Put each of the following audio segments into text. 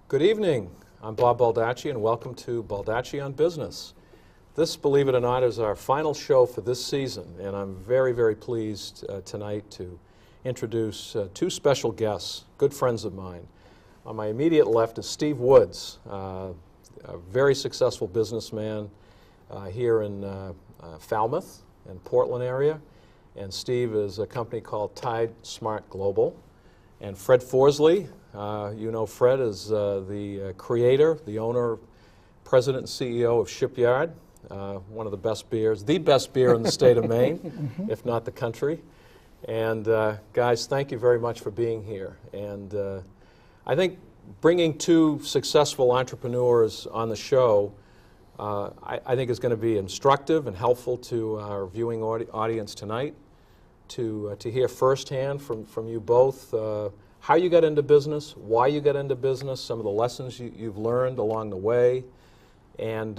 Good evening. I'm Bob Baldacci, and welcome to Baldacci on Business. This, believe it or not, is our final show for this season, and I'm very, very pleased tonight to introduce two special guests, good friends of mine. On my immediate left is Steve Woods, a very successful businessman here in Falmouth and Portland area, and Steve is a company called Tidesmart Global. And Fred Forsley, you know Fred is the creator, the owner, president and CEO of Shipyard, one of the best beers, the best beer in the state of Maine, if not the country. And guys, thank you very much for being here. And I think bringing two successful entrepreneurs on the show, I think is going to be instructive and helpful to our viewing audience tonight to hear firsthand from you both how you got into business, why you got into business, some of the lessons you've learned along the way, and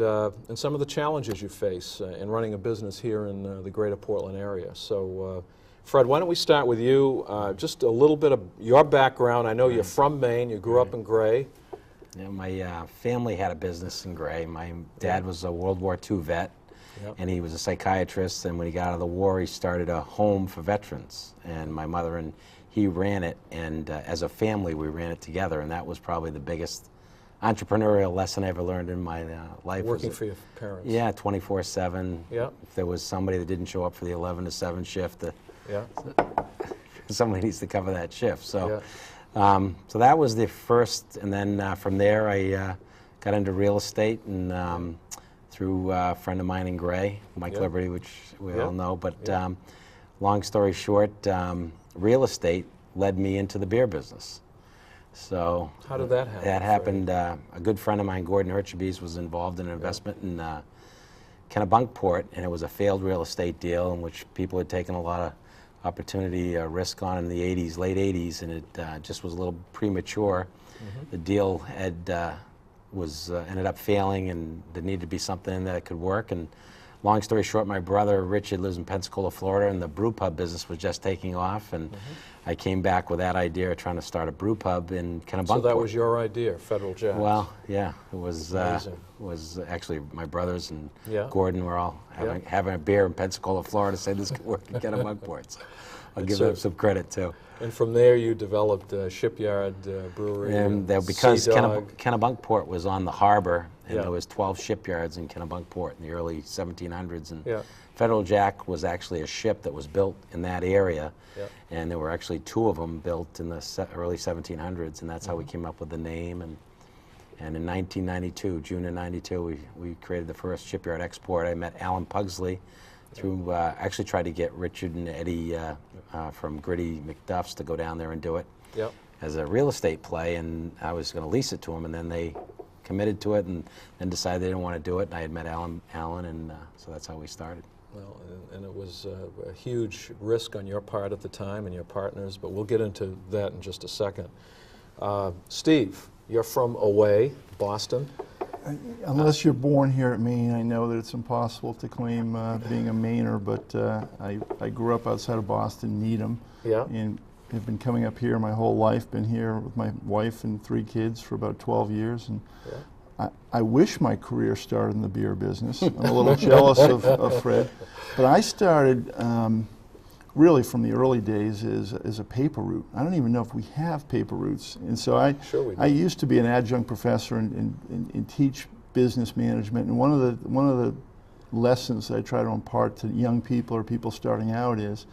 some of the challenges you face in running a business here in the greater Portland area. So, Fred, why don't we start with you? Just a little bit of your background. I know you're from Maine. You grew up in Gray. Yeah, my family had a business in Gray. My dad was a World War II vet, and he was a psychiatrist. And when he got out of the war, he started a home for veterans. And my mother and he ran it, and as a family, we ran it together. And that was probably the biggest entrepreneurial lesson I ever learned in my life. Working for your parents. Yeah, 24/7. Yeah. If there was somebody that didn't show up for the 11 to 7 shift, yeah. somebody needs to cover that shift. So, so that was the first, and then from there I got into real estate, and through a friend of mine in Gray, Mike Liberty, which we all know. But long story short, real estate led me into the beer business. So how did that happen? That happened. A good friend of mine, Gordon Hirschbees, was involved in an investment in Kennebunkport, and it was a failed real estate deal in which people had taken a lot of opportunity risk on in the 80s, late 80s, and it just was a little premature. The deal had ended up failing, and there needed to be something that could work. And long story short, my brother Richard lives in Pensacola, Florida, and the brew pub business was just taking off, and I came back with that idea of trying to start a brew pub in Kennebunkport. So that was your idea, Federal Jazz? Well, yeah, it was actually my brothers and Gordon were all having a beer in Pensacola, Florida, saying this could work in Kennebunkport. So I'll give them some credit too. And from there you developed Shipyard Brewery. And because Kennebunkport was on the harbor, and there was 12 shipyards in Kennebunkport in the early 1700s, and Federal Jack was actually a ship that was built in that area, and there were actually 2 of them built in the early 1700s, and that's how we came up with the name. And in 1992, June of 92, we created the first shipyard export. I met Alan Pugsley through, actually tried to get Richard and Eddie from Gritty McDuff's to go down there and do it as a real estate play, and I was going to lease it to them, and then they committed to it and then decided they didn't want to do it, and I had met Alan, and so that's how we started. Well, and it was a huge risk on your part at the time and your partners, but we'll get into that in just a second. Steve, you're from away, Boston. Unless you're born here at Maine, I know that it's impossible to claim being a Mainer, but I grew up outside of Boston, Needham, and have been coming up here my whole life, been here with my wife and 3 kids for about 12 years, and I wish my career started in the beer business. I'm a little jealous of Fred, but I started really from the early days as a paper route. I don't even know if we have paper routes. And so I used to be an adjunct professor and teach business management. And one of the lessons that I try to impart to young people or people starting out is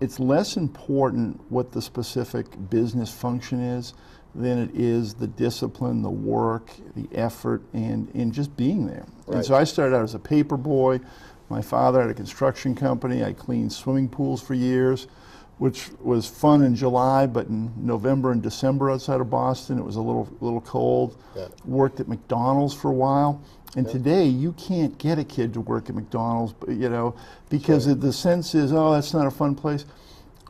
it's less important what the specific business function is than it is the discipline, the work, the effort, and just being there. Right. And so I started out as a paper boy. My father had a construction company. I cleaned swimming pools for years, which was fun in July, but in November and December outside of Boston, it was a little cold. Worked at McDonald's for a while. And today, you can't get a kid to work at McDonald's, because the sense is, oh, that's not a fun place.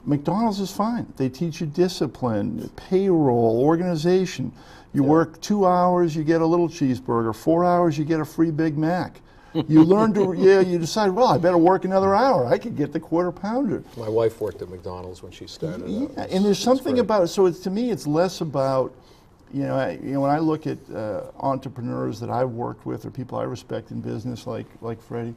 McDonald's is fine. They teach you discipline, payroll, organization. You work 2 hours, you get a little cheeseburger. 4 hours, you get a free Big Mac. You learn to, you decide, well, I better work another hour. I could get the quarter pounder. My wife worked at McDonald's when she started out. And there's something about it. So to me, it's less about, you know, when I look at entrepreneurs that I've worked with or people I respect in business, like Freddie,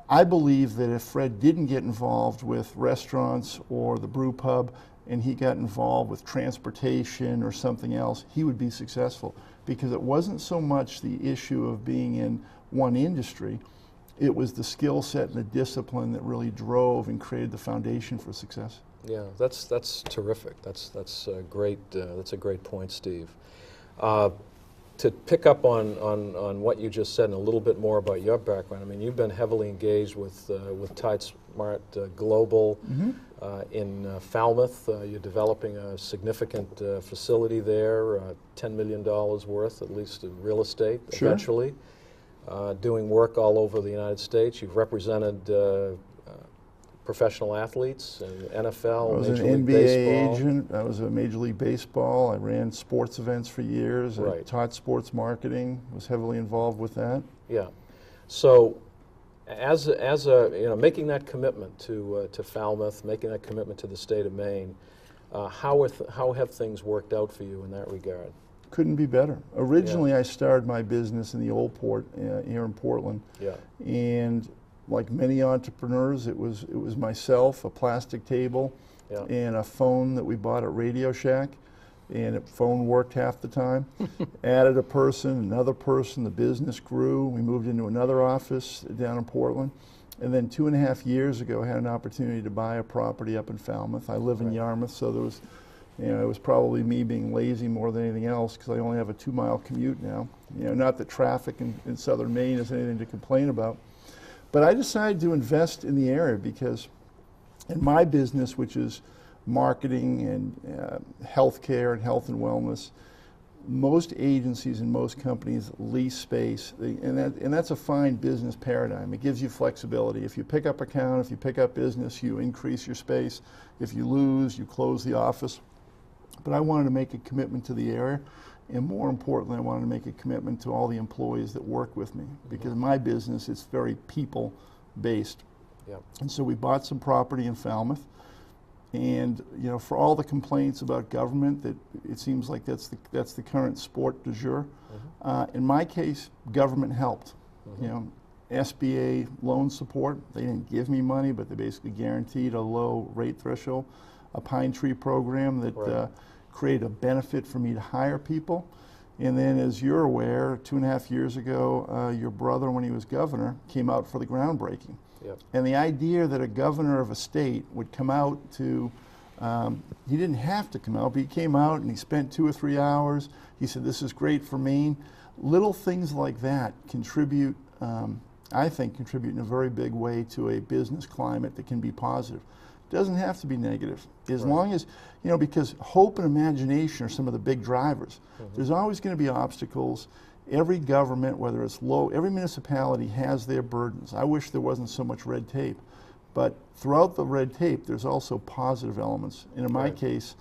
I believe that if Fred didn't get involved with restaurants or the brew pub, and he got involved with transportation or something else, he would be successful, because it wasn't so much the issue of being in one industry, it was the skill set and the discipline that really drove and created the foundation for success. Yeah, that's terrific. That's a great point, Steve. To pick up on what you just said and a little bit more about your background, I mean, you've been heavily engaged with Tidesmart Global in Falmouth. You're developing a significant facility there, $10 million worth, at least in real estate, sure. Eventually. Doing work all over the United States. You've represented professional athletes in NFL, I was Major an League NBA Baseball. agent. I was a Major League Baseball. I ran sports events for years. Right. I taught sports marketing. Was heavily involved with that. Yeah. So, as a you know, making that commitment to Falmouth, making that commitment to the state of Maine, how have things worked out for you in that regard? Couldn't be better. Originally, I started my business in the old port here in Portland. Yeah. And like many entrepreneurs, it was myself, a plastic table, and a phone that we bought at Radio Shack, and the phone worked half the time. Added a person, another person, the business grew. We moved into another office down in Portland. And then 2.5 years ago, I had an opportunity to buy a property up in Falmouth. I live in Yarmouth, so there was, you know, it was probably me being lazy more than anything else, because I only have a 2-mile commute now. You know, not that traffic in southern Maine is anything to complain about. But I decided to invest in the area because in my business, which is marketing and healthcare and health and wellness, most agencies and most companies lease space, and that's a fine business paradigm. It gives you flexibility. If you pick up account, if you pick up business, you increase your space. If you lose, you close the office. But I wanted to make a commitment to the area, and more importantly, I wanted to make a commitment to all the employees that work with me, because in my business, it's very people-based. Yep. And so we bought some property in Falmouth, and you know, for all the complaints about government, that it seems like that's the current sport du jour. In my case, government helped. You know, SBA loan support. They didn't give me money, but they basically guaranteed a low rate threshold. A Pine Tree program that create a benefit for me to hire people. And then, as you're aware, 2.5 years ago, your brother, when he was governor, came out for the groundbreaking. Yep. And the idea that a governor of a state would come out to, he didn't have to come out, but he came out and he spent 2 or 3 hours. He said, this is great for Maine. Little things like that contribute, I think, contribute in a very big way to a business climate that can be positive. Doesn't have to be negative, as long as, you know, because hope and imagination are some of the big drivers. There's always going to be obstacles. Every government, whether it's low, every municipality has their burdens. I wish there wasn't so much red tape, but throughout the red tape, there's also positive elements. And in my case,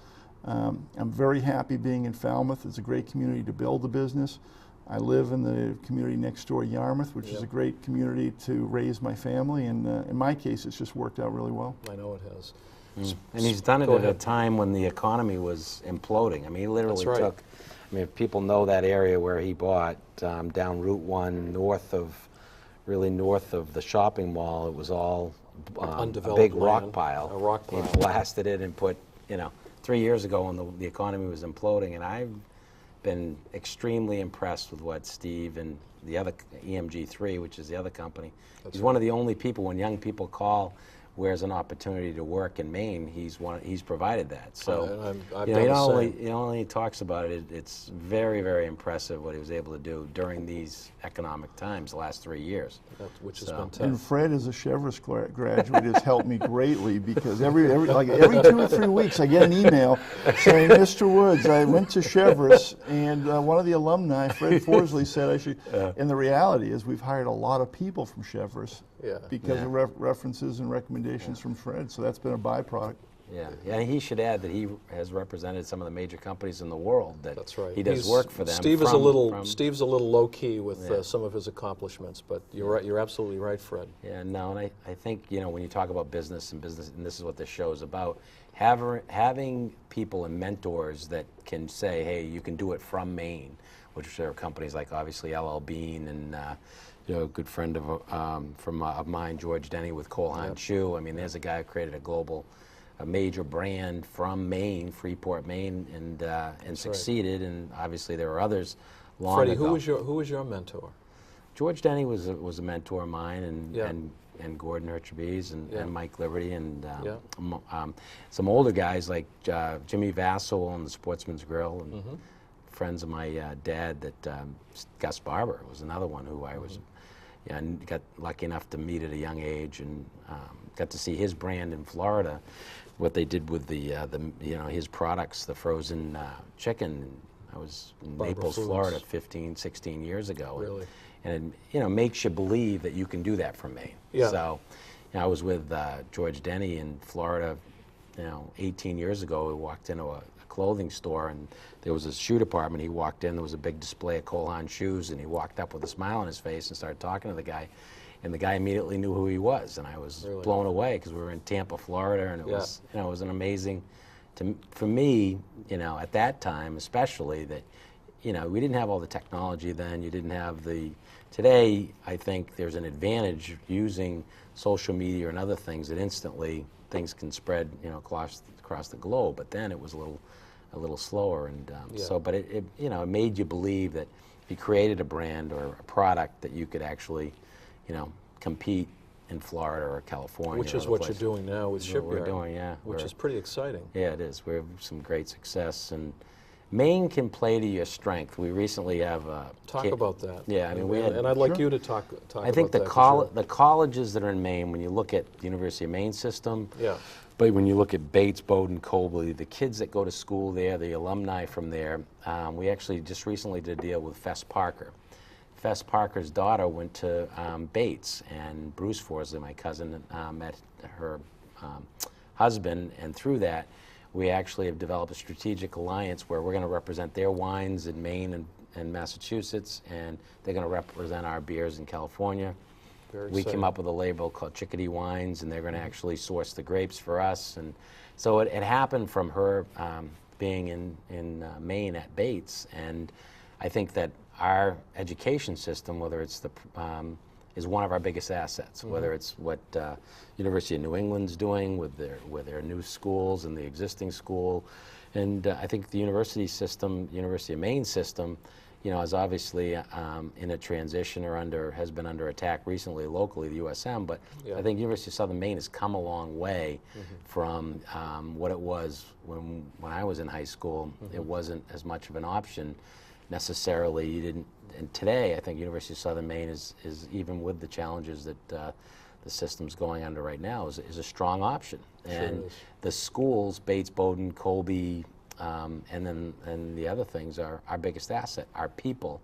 I'm very happy being in Falmouth. It's a great community to build a business. I live in the community next door, Yarmouth, which is a great community to raise my family, and in my case, it's just worked out really well. I know it has. And he's done it at a time when the economy was imploding. I mean, he literally took, I mean, if people know that area where he bought, down Route 1, north of the shopping mall, it was all a big rock pile. A rock pile. He blasted it and put, you know, 3 years ago when the economy was imploding, and I've been extremely impressed with what Steve and the other EMG3, which is the other company. He's one of the only people, when young people call, where's an opportunity to work in Maine, he's provided that. So you know, he only talks about it. It's very, very impressive what he was able to do during these economic times the last 3 years. Which has been tough. And Fred, as a Chevrolet graduate, has helped me greatly, because every 2 or 3 weeks I get an email saying, Mr. Woods, I went to Chevrolet, and one of the alumni, Fred Forsley, said I should. And the reality is we've hired a lot of people from Chevrolet because of references and recommendations from Fred, so that's been a byproduct. Yeah, and he should add that he has represented some of the major companies in the world. That's right. He does work for them. Steve's a little low key with some of his accomplishments, but you're right. You're absolutely right, Fred. Yeah, no, and I think when you talk about business, and this is what this show is about, having people and mentors that can say, hey, you can do it from Maine, which are companies like obviously LL Bean and a good friend of mine, George Denny with Cole Haan Shoe. I mean, there's a guy who created a major brand from Maine, Freeport, Maine, and succeeded. Right. And obviously there are others long Freddie, ago. who was your mentor? George Denny was a mentor of mine, and Gordon Herchbees and Mike Liberty and some older guys like Jimmy Vassell and the Sportsman's Grill and friends of my dad. That Gus Barber was another one who I was got lucky enough to meet at a young age and got to see his brand in Florida. What they did with the his products, the frozen chicken. I was in Naples, Florida 15, 16 years ago. Really? And it makes you believe that you can do that from Maine. Yeah. So I was with George Denny in Florida 18 years ago. We walked into a clothing store and there was a shoe department. He walked in, there was a big display of Cole Haan shoes, and he walked up with a smile on his face and started talking to the guy. And the guy immediately knew who he was, and I was blown away because we were in Tampa, Florida, and it was it was an amazing, for me, at that time especially, that we didn't have all the technology then. You didn't have today. I think there's an advantage using social media and other things that instantly things can spread across the globe. But then it was a little slower, and but it made you believe that if you created a brand or a product that you could actually compete in Florida or California. Which is what you're doing now with Shipyard. We're doing, which is pretty exciting. Yeah, it is. We have some great success, and Maine can play to your strength. We recently have talk about that. Yeah, I mean, and I'd like you to talk. I think about the colleges that are in Maine, when you look at the University of Maine system, But when you look at Bates, Bowdoin, Cobley, the kids that go to school there, the alumni from there, we actually just recently did a deal with Fess Parker. Fess Parker's daughter went to Bates, and Bruce Forsley, my cousin, met her husband, and through that, we actually have developed a strategic alliance where we're going to represent their wines in Maine and Massachusetts, and they're going to represent our beers in California. We came up with a label called Chickadee Wines, and they're going to actually source the grapes for us. And so it happened from her being in Maine at Bates. And I think that our education system, whether it's is one of our biggest assets. Whether it's what University of New England's doing with their new schools and the existing school, and I think the university system, University of Maine system, is obviously in a transition or has been under attack recently locally, the USM, but I think University of Southern Maine has come a long way from what it was when I was in high school. It wasn't as much of an option necessarily. You didn't, and today I think University of Southern Maine is even with the challenges that the system's going under right now, is a strong option. And the schools, Bates, Bowdoin, Colby, and the other things are our biggest asset. Our people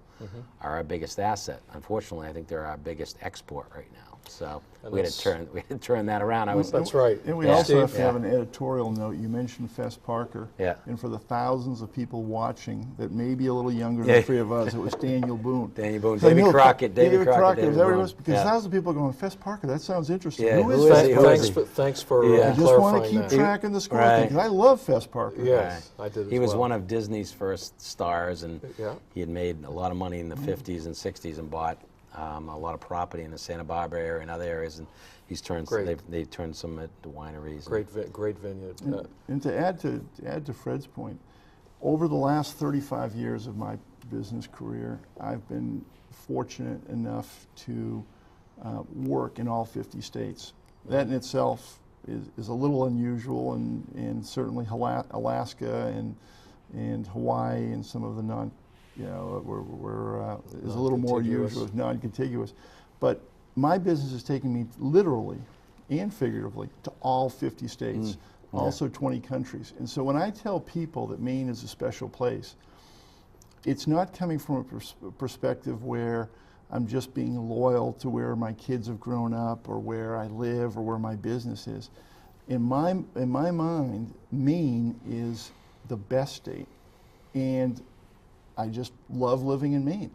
are our biggest asset. Unfortunately, I think they're our biggest export right now. So we had to turn that around. That's right. And we also have to have an editorial note. You mentioned Fess Parker. Yeah. And for the thousands of people watching that may be a little younger than the three of us, it was Daniel Boone. David Crockett. David Crockett. Is that what it was? Because thousands of people are going, Fess Parker, that sounds interesting. Yeah. Who is he? Thanks for clarifying that. I just want to keep tracking the score thing, because I love Fess Parker. Yes, I did as He was one of Disney's first stars, and Yeah. he had made a lot of money in the 50s and 60s and bought a lot of property in the Santa Barbara area and other areas, and he's turned they turned some at the wineries. Great vineyard. And to add to Fred's point, over the last 35 years of my business career, I've been fortunate enough to work in all 50 states. That in itself is a little unusual, and certainly Alaska and Hawaii and some of the is a little more usual, non-contiguous. But my business has taken me literally and figuratively to all 50 states, also 20 countries. And so when I tell people that Maine is a special place, it's not coming from a perspective where I'm just being loyal to where my kids have grown up or where I live or where my business is. In my mind, Maine is the best state, and I just love living in Maine.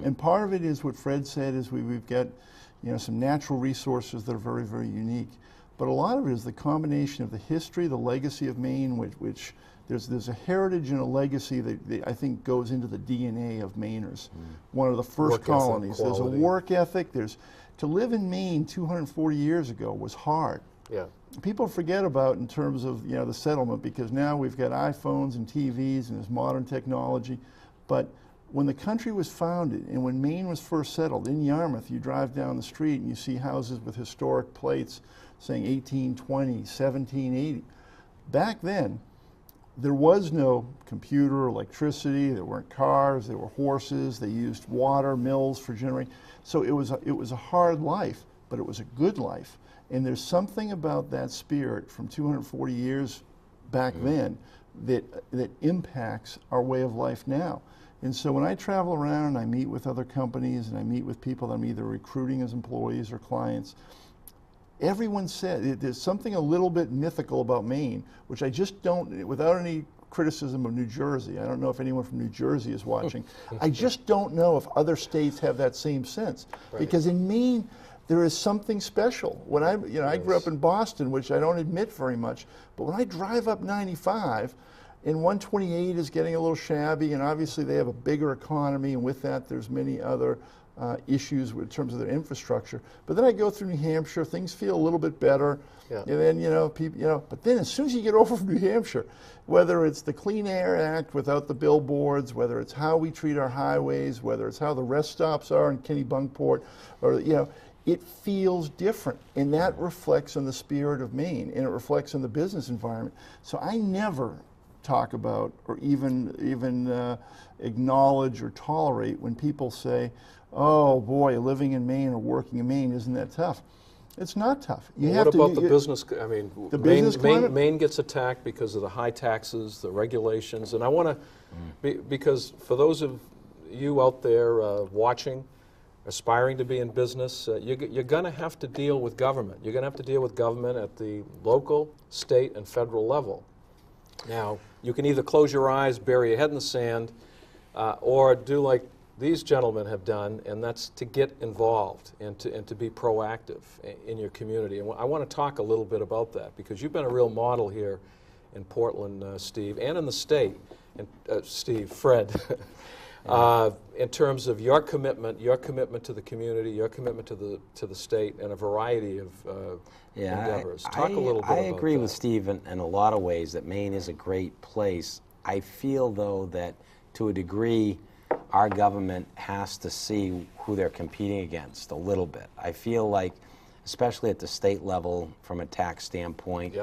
And part of it is what Fred said, is we've got, you know, some natural resources that are very, very unique. But a lot of it is the combination of the history, the legacy of Maine, which there's a heritage and a legacy that I think goes into the DNA of Mainers. One of the first colonies. There's a work ethic. To live in Maine 240 years ago was hard. Yeah. People forget about in terms of, you know, the settlement, because now we've got iPhones and TVs and there's modern technology. But when the country was founded and when Maine was first settled, in Yarmouth, you drive down the street and you see houses with historic plates saying 1820, 1780. Back then, there was no computer, electricity, there weren't cars, there were horses, they used water, mills for generating. So it was a hard life, but it was a good life. And there's something about that spirit from 240 years back then that impacts our way of life now. And so when I travel around and I meet with other companies and I meet with people that I'm either recruiting as employees or clients, everyone said there's something a little bit mythical about Maine, which I just don't, without any criticism of New Jersey, I don't know if anyone from New Jersey is watching, I just don't know if other states have that same sense. Right. Because in Maine, there is something special. When I grew up in Boston, which I don't admit very much, but when I drive up 95, and 128 is getting a little shabby, and obviously they have a bigger economy, and with that there's many other issues in terms of their infrastructure. But then I go through New Hampshire, things feel a little bit better, and then people, but then as soon as you get over from New Hampshire, whether it's the Clean Air Act without the billboards, whether it's how we treat our highways, whether it's how the rest stops are in Kennebunkport, or it feels different, and that reflects on the spirit of Maine, and it reflects on the business environment. So I never talk about or even acknowledge or tolerate when people say, "Oh boy, living in Maine or working in Maine, isn't that tough?" It's not tough. What about the business? I mean, Maine gets attacked because of the high taxes, the regulations, and I want to, because for those of you out there watching, aspiring to be in business, you're going to have to deal with government. You're going to have to deal with government at the local, state, and federal level. Now, you can either close your eyes, bury your head in the sand, or do like these gentlemen have done, and that's to get involved and to be proactive in your community. And I want to talk a little bit about that, because you've been a real model here in Portland, Steve, and in the state, and Fred, in terms of your commitment to the community, your commitment to the state, and a variety of endeavors. Talk a little bit about that. I agree with Steve in a lot of ways that Maine is a great place. I feel, though, that to a degree, our government has to see who they're competing against a little bit. I feel like, especially at the state level, from a tax standpoint,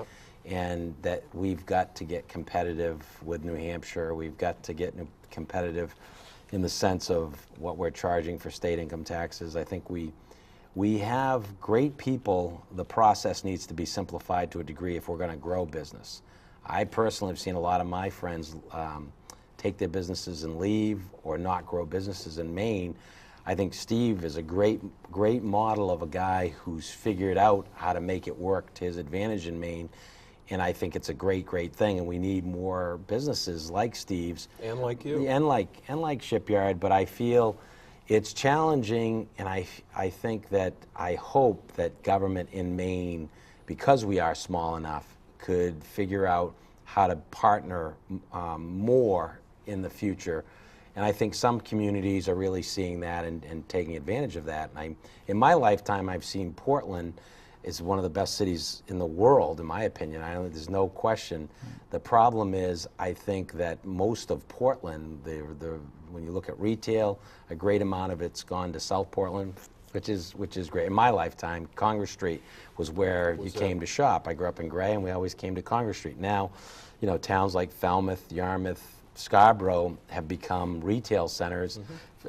and that we've got to get competitive with New Hampshire. We've got to get competitive in the sense of what we're charging for state income taxes. I think we have great people. The process needs to be simplified to a degree if we're going to grow business. I personally have seen a lot of my friends take their businesses and leave, or not grow businesses in Maine. I think Steve is a great model of a guy who's figured out how to make it work to his advantage in Maine. And I think it's a great thing, and we need more businesses like Steve's. And like you. And like Shipyard, but I feel it's challenging, and I hope that government in Maine, because we are small enough, could figure out how to partner more in the future. And I think some communities are really seeing that and taking advantage of that. And in my lifetime, I've seen Portland is one of the best cities in the world, in my opinion. There's no question. The problem is, I think that most of Portland, when you look at retail, a great amount of it's gone to South Portland, which is great. In my lifetime, Congress Street was where you came to shop. I grew up in Gray, and we always came to Congress Street. Now, towns like Falmouth, Yarmouth, Scarborough have become retail centers,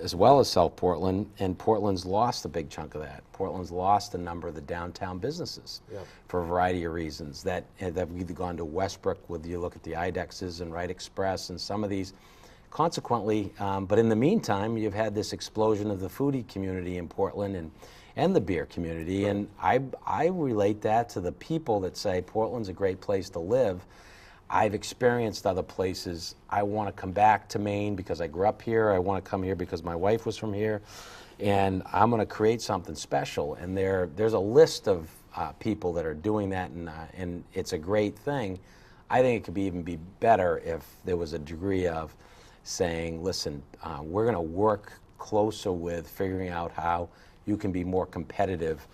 as well as South Portland, and Portland's lost a big chunk of that. Portland's lost a number of the downtown businesses for a variety of reasons that have either gone to Westbrook, whether you look at the IDEXs and Wright Express and some of these. Consequently, but in the meantime, you've had this explosion of the foodie community in Portland, and the beer community. And I relate that to the people that say Portland's a great place to live. I've experienced other places. I want to come back to Maine because I grew up here. I want to come here because my wife was from here. And I'm going to create something special. And there's a list of people that are doing that, and it's a great thing. I think it could even be better if there was a degree of saying, listen, we're going to work closer with figuring out how you can be more competitive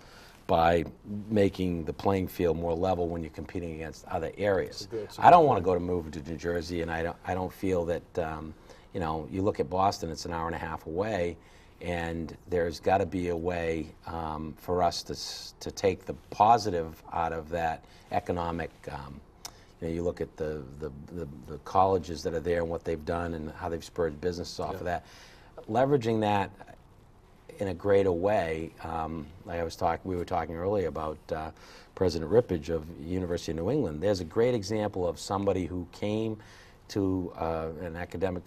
by making the playing field more level when you're competing against other areas. I don't want to move to New Jersey, and I don't feel that, you know, you look at Boston, it's an hour and a half away, and there's got to be a way for us to take the positive out of that economic. You know, you look at the colleges that are there and what they've done and how they've spurred business off of that, leveraging that in a greater way. Like we were talking earlier about President Rippage of University of New England. There's a great example of somebody who came to an academic,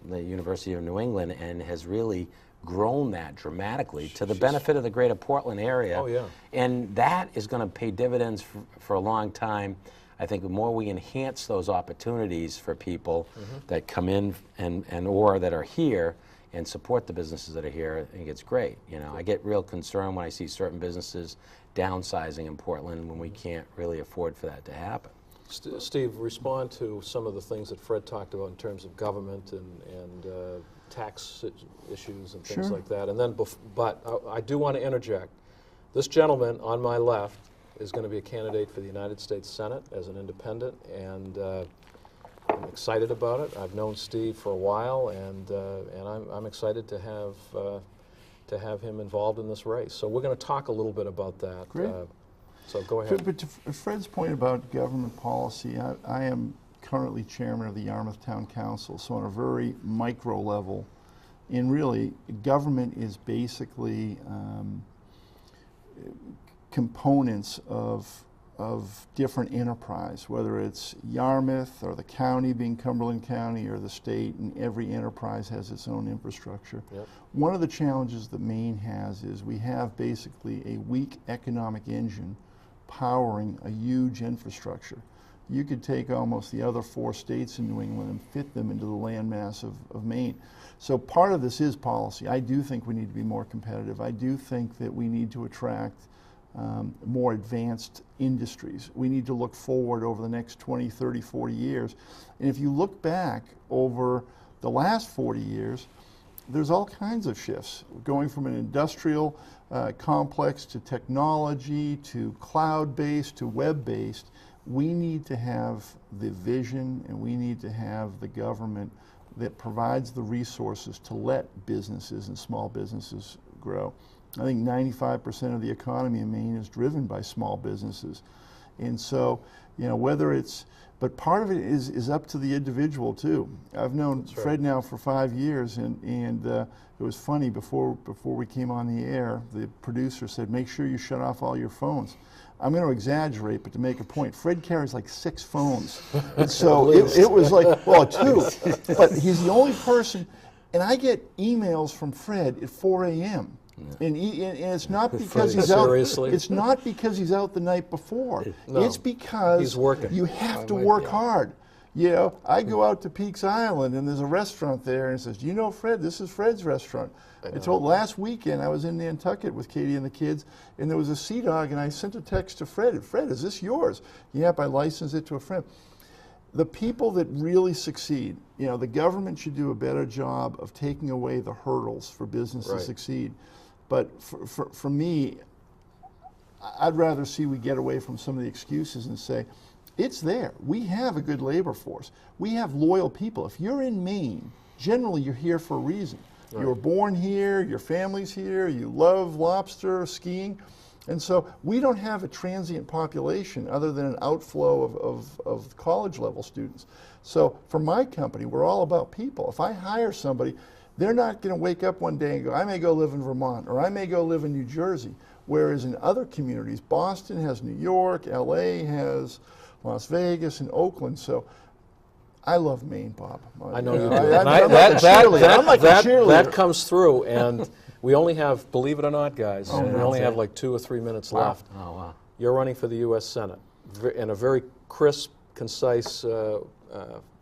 the University of New England, and has really grown that dramatically to the benefit of the greater Portland area. Oh, yeah. And that is going to pay dividends for a long time. I think the more we enhance those opportunities for people that come in and or that are here and support the businesses that are here, I think it's great. You know, I get real concerned when I see certain businesses downsizing in Portland when we can't really afford for that to happen. Steve, respond to some of the things that Fred talked about in terms of government and tax issues and things like that. And then, but I do want to interject. This gentleman on my left is going to be a candidate for the United States Senate as an independent, and I'm excited about it. I've known Steve for a while, and I'm excited to have him involved in this race. So we're going to talk a little bit about that. Great. So go ahead. But to Fred's point about government policy, I am currently chairman of the Yarmouth Town Council, so on a very micro level, and really government is basically components of different enterprise, whether it's Yarmouth or the county being Cumberland County or the state, and every enterprise has its own infrastructure. Yep. One of the challenges that Maine has is we have basically a weak economic engine powering a huge infrastructure. You could take almost the other 4 states in New England and fit them into the landmass of Maine. So part of this is policy. I do think we need to be more competitive. I do think that we need to attract more advanced industries. We need to look forward over the next 20, 30, 40 years. And if you look back over the last 40 years, there's all kinds of shifts, going from an industrial complex to technology to cloud-based to web-based. We need to have the vision, and we need to have the government that provides the resources to let businesses and small businesses grow. I think 95% of the economy in Maine is driven by small businesses. And so, you know, whether it's, but part of it is up to the individual too. I've known Fred now for 5 years, and it was funny, before we came on the air, the producer said, make sure you shut off all your phones. I'm going to exaggerate, but to make a point, Fred carries like 6 phones. And so it was like, well, 2, but he's the only person, and I get emails from Fred at 4 a.m. Yeah. And it's not because he's out. It's not because he's out the night before. No, it's because he's working. You have to work hard. You know, I go out to Peaks Island and there's a restaurant there, and it says, "Do you know Fred? This is Fred's restaurant." I told last weekend I was in Nantucket with Katie and the kids, and there was a sea dog, and I sent a text to Fred. Fred, is this yours? Yep, I licensed it to a friend. The people that really succeed, you know, the government should do a better job of taking away the hurdles for business to succeed. But for me, I'd rather see we get away from some of the excuses and say, it's there. We have a good labor force. We have loyal people. If you're in Maine, generally you're here for a reason. Right. You were born here, your family's here, you love lobster, skiing. And so we don't have a transient population other than an outflow of college level students. So for my company, we're all about people. If I hire somebody, they're not going to wake up one day and go, I may go live in Vermont, or I may go live in New Jersey. Whereas in other communities, Boston has New York, LA has Las Vegas, and Oakland. So I love Maine, Bob. I know you do. I'm like a cheerleader. I'm like a cheerleader. That comes through. And We only have, believe it or not, guys, we only have like 2 or 3 minutes left. Oh, wow. You're running for the U.S. Senate in a very crisp, concise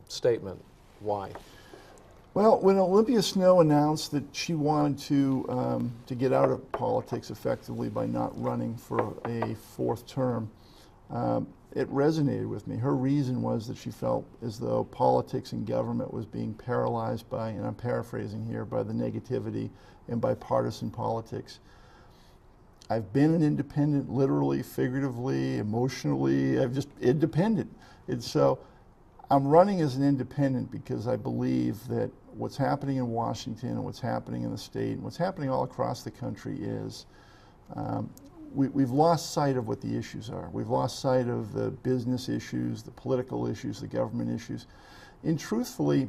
statement. Why? Well, when Olympia Snowe announced that she wanted to get out of politics effectively by not running for a 4th term, it resonated with me. Her reason was that she felt as though politics and government was being paralyzed by, and I'm paraphrasing here, by the negativity and by partisan politics. I've been an independent, literally, figuratively, emotionally. I'm just independent. And so I'm running as an independent because I believe that what's happening in Washington and what's happening in the state and what's happening all across the country is we've lost sight of what the issues are. We've lost sight of the business issues, the political issues, the government issues. And truthfully,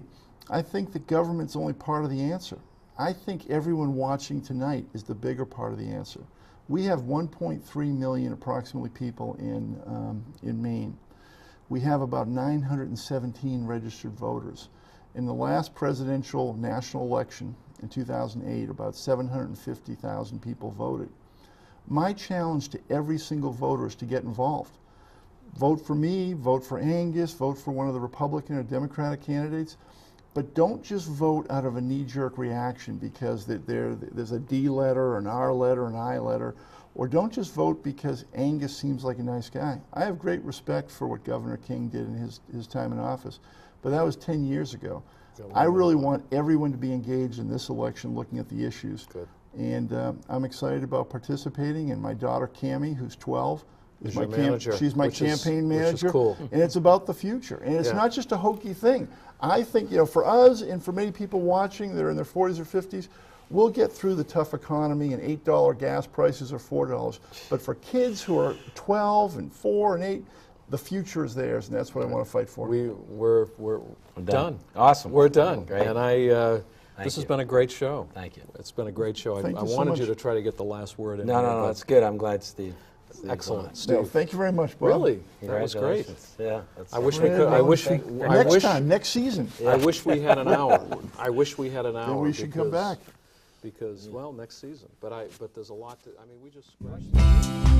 I think the government's only part of the answer. I think everyone watching tonight is the bigger part of the answer. We have 1.3 million approximately people in Maine. We have about 917 registered voters. In the last presidential national election in 2008, about 750,000 people voted. My challenge to every single voter is to get involved. Vote for me, vote for Angus, vote for one of the Republican or Democratic candidates, but don't just vote out of a knee-jerk reaction because there's a D letter, an R letter, an I letter, or don't just vote because Angus seems like a nice guy. I have great respect for what Governor King did in his time in office, but that was 10 years ago. I really want everyone to be engaged in this election looking at the issues. Good. And I'm excited about participating, and my daughter Cammie, who's 12, is my manager. She's my campaign manager. Which is cool. And it's about the future. And it's not just a hokey thing. I think, for us and for many people watching that are in their 40s or 50s, we'll get through the tough economy and $8 gas prices or $4. But for kids who are 12 and 4 and 8, the future is theirs, and that's what I want to fight for. We're done. Awesome. We're done. Great. And this has been a great show. Thank you. It's been a great show. I so wanted much. you to try to get the last word in. No, it's good. I'm glad Steve. Excellent, Steve. No, thank you very much, Bob. Really, that was great. Yeah, I wish we could. Next season. I wish we had an hour. I wish we had an hour. Then we should come back. Because, well, next season. But there's a lot to. I mean, we just scratched.